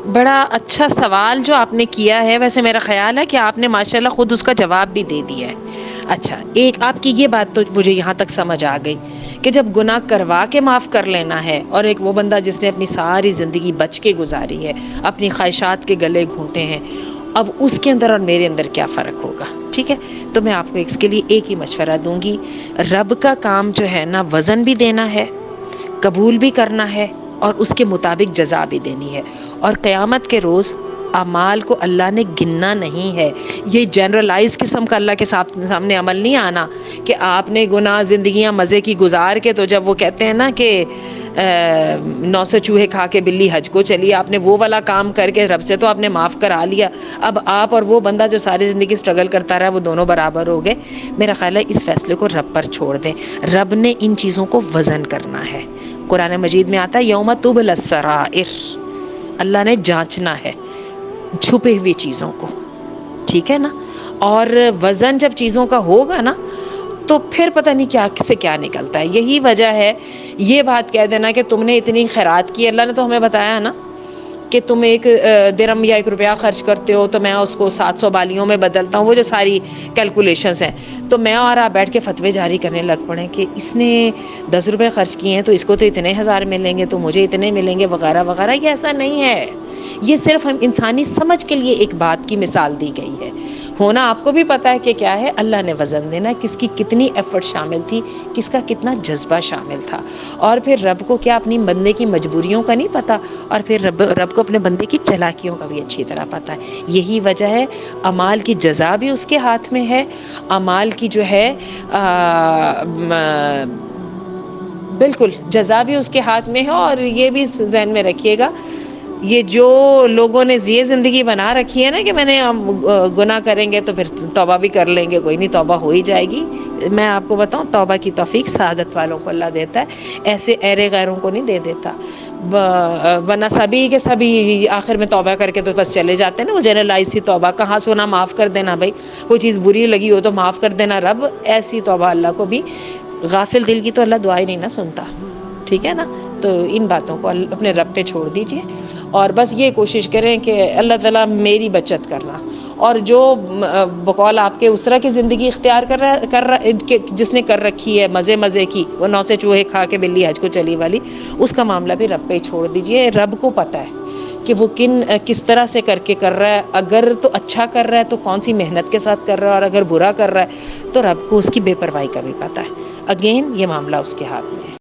بڑا اچھا سوال جو آپ نے کیا ہے، ویسے میرا خیال ہے کہ آپ نے ماشاءاللہ خود اس کا جواب بھی دے دیا ہے۔ اچھا، ایک آپ کی یہ بات تو مجھے یہاں تک سمجھ آ گئی کہ جب گناہ کروا کے معاف کر لینا ہے، اور ایک وہ بندہ جس نے اپنی ساری زندگی بچ کے گزاری ہے، اپنی خواہشات کے گلے گھونٹے ہیں، اب اس کے اندر اور میرے اندر کیا فرق ہوگا؟ ٹھیک ہے، تو میں آپ کو اس کے لیے ایک ہی مشورہ دوں گی، رب کا کام جو ہے نا، وزن بھی دینا ہے، قبول بھی کرنا ہے، اور اس کے مطابق جزا بھی دینی ہے۔ اور قیامت کے روز اعمال کو اللہ نے گننا نہیں ہے۔ یہ جنرلائز قسم کا اللہ کے سامنے عمل نہیں آنا کہ آپ نے گناہ زندگیاں مزے کی گزار کے، تو جب وہ کہتے ہیں نا کہ 900 چوہے کھا کے بلی حج کو چلی، آپ نے وہ والا کام کر کے رب سے تو آپ نے معاف کرا لیا، اب آپ اور وہ بندہ جو ساری زندگی اسٹرگل کرتا رہا، وہ دونوں برابر ہو گئے۔ میرا خیال ہے اس فیصلے کو رب پر چھوڑ دیں۔ رب نے ان چیزوں کو وزن کرنا ہے۔ قرآن مجید میں آتا ہے یوم تبلی السرائر، اللہ نے جانچنا ہے چھپے ہوئی چیزوں کو، ٹھیک ہے نا؟ اور وزن جب چیزوں کا ہوگا نا، تو پھر پتہ نہیں کیا سے کیا نکلتا ہے۔ یہی وجہ ہے، یہ بات کہہ دینا کہ تم نے اتنی خیرات کی، اللہ نے تو ہمیں بتایا نا کہ تم ایک درم یا 1 روپیہ خرچ کرتے ہو تو میں اس کو 700 بالیوں میں بدلتا ہوں، وہ جو ساری کیلکولیشنز ہیں، تو میں اور آپ بیٹھ کے فتوے جاری کرنے لگ پڑیں کہ اس نے 10 روپے خرچ کیے ہیں تو اس کو تو اتنے ہزار ملیں گے، تو مجھے اتنے ملیں گے، وغیرہ وغیرہ۔ یہ ایسا نہیں ہے، یہ صرف ہم انسانی سمجھ کے لیے ایک بات کی مثال دی گئی ہے۔ ہونا آپ کو بھی پتا ہے کہ کیا ہے، اللہ نے وزن دینا، کس کی کتنی ایفرٹ شامل تھی، کس کا کتنا جذبہ شامل تھا۔ اور پھر رب کو کیا اپنی بندے کی مجبوریوں کا نہیں پتا، اور پھر رب کو اپنے بندے کی چلاکیوں کا بھی اچھی طرح پتا ہے۔ یہی وجہ ہے اعمال کی جزا بھی اس کے ہاتھ میں ہے، اعمال کی جو ہے بالکل جزا بھی اس کے ہاتھ میں ہے۔ اور یہ بھی ذہن میں رکھیے گا، یہ جو لوگوں نے یہ زندگی بنا رکھی ہے نا کہ میں نے گناہ کریں گے تو پھر توبہ بھی کر لیں گے، کوئی نہیں، توبہ ہو ہی جائے گی۔ میں آپ کو بتاؤں، توبہ کی توفیق سعادت والوں کو اللہ دیتا ہے، ایسے ایرے غیروں کو نہیں دے دیتا۔ ورنہ سبھی کے سبھی آخر میں توبہ کر کے تو بس چلے جاتے ہیں نا، وہ جنرلائز سی توبہ، کہاں سنا معاف کر دینا بھائی، کوئی چیز بری لگی ہو تو معاف کر دینا رب، ایسی توبہ اللہ کو بھی، غافل دل کی تو اللہ دعائیں نہیں نہ سنتا، ٹھیک ہے نا؟ تو ان باتوں کو اپنے رب پہ چھوڑ دیجئے، اور بس یہ کوشش کریں کہ اللہ تعالیٰ میری بچت کرنا، اور جو بقول آپ کے اسرا کی زندگی اختیار کر رہا جس نے کر رکھی ہے مزے مزے کی، وہ 9 چوہے کھا کے بلی حج کو چلی والی، اس کا معاملہ بھی رب پہ ہی چھوڑ دیجئے۔ رب کو پتہ ہے کہ وہ کس طرح سے کر کے کر رہا ہے، اگر تو اچھا کر رہا ہے تو کون سی محنت کے ساتھ کر رہا ہے، اور اگر برا کر رہا ہے تو رب کو اس کی بے پرواہی کا بھی پتہ ہے۔ اگین یہ معاملہ اس کے ہاتھ میں ہے۔